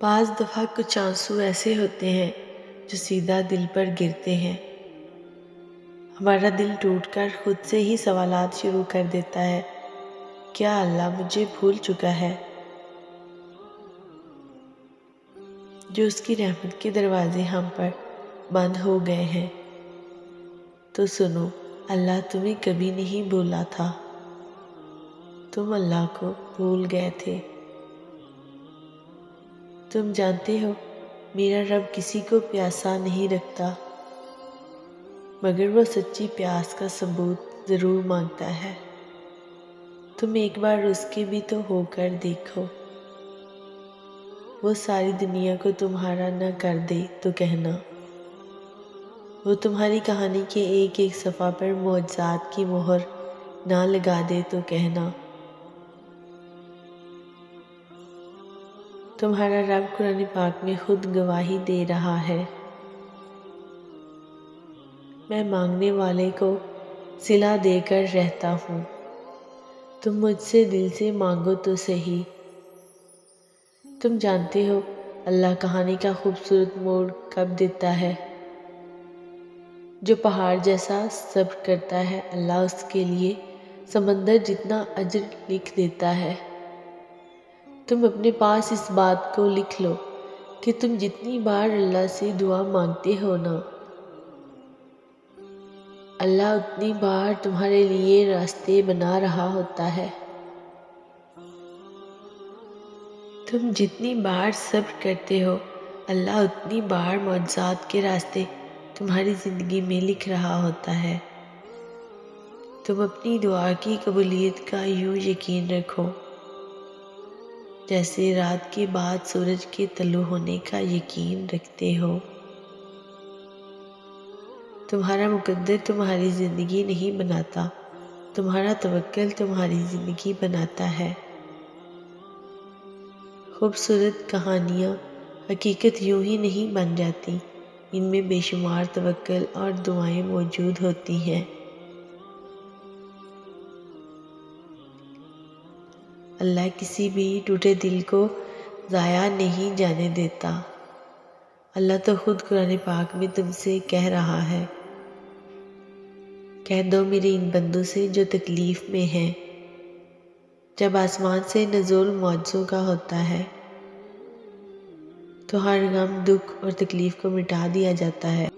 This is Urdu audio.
بعض دفعہ کچھ آنسو ایسے ہوتے ہیں جو سیدھا دل پر گرتے ہیں۔ ہمارا دل ٹوٹ کر خود سے ہی سوالات شروع کر دیتا ہے، کیا اللہ مجھے بھول چکا ہے؟ جو اس کی رحمت کے دروازے ہم پر بند ہو گئے ہیں۔ تو سنو، اللہ تمہیں کبھی نہیں بھولا تھا، تم اللہ کو بھول گئے تھے۔ تم جانتے ہو میرا رب کسی کو پیاسا نہیں رکھتا، مگر وہ سچی پیاس کا ثبوت ضرور مانگتا ہے۔ تم ایک بار اس کے بھی تو ہو کر دیکھو، وہ ساری دنیا کو تمہارا نہ کر دے تو کہنا، وہ تمہاری کہانی کے ایک ایک صفحہ پر معجزات کی مہر نہ لگا دے تو کہنا۔ تمہارا رب قرآن پاک میں خود گواہی دے رہا ہے، میں مانگنے والے کو صلہ دے کر رہتا ہوں، تم مجھ سے دل سے مانگو تو صحیح۔ تم جانتے ہو اللہ کہانی کا خوبصورت موڑ کب دیتا ہے؟ جو پہاڑ جیسا صبر کرتا ہے، اللہ اس کے لیے سمندر جتنا اجر لکھ دیتا ہے۔ تم اپنے پاس اس بات کو لکھ لو کہ تم جتنی بار اللہ سے دعا مانگتے ہو نا، اللہ اتنی بار تمہارے لیے راستے بنا رہا ہوتا ہے۔ تم جتنی بار صبر کرتے ہو، اللہ اتنی بار معجزات کے راستے تمہاری زندگی میں لکھ رہا ہوتا ہے۔ تم اپنی دعا کی قبولیت کا یوں یقین رکھو جیسے رات کے بعد سورج کے طلوع ہونے کا یقین رکھتے ہو۔ تمہارا مقدر تمہاری زندگی نہیں بناتا، تمہارا توکل تمہاری زندگی بناتا ہے۔ خوبصورت کہانیاں حقیقت یوں ہی نہیں بن جاتی، ان میں بے شمار توکل اور دعائیں موجود ہوتی ہیں۔ اللہ کسی بھی ٹوٹے دل کو ضائع نہیں جانے دیتا۔ اللہ تو خود قرآن پاک میں تم سے کہہ رہا ہے، کہہ دو میرے ان بندوں سے جو تکلیف میں ہیں۔ جب آسمان سے نزول معجزوں کا ہوتا ہے تو ہر غم، دکھ اور تکلیف کو مٹا دیا جاتا ہے۔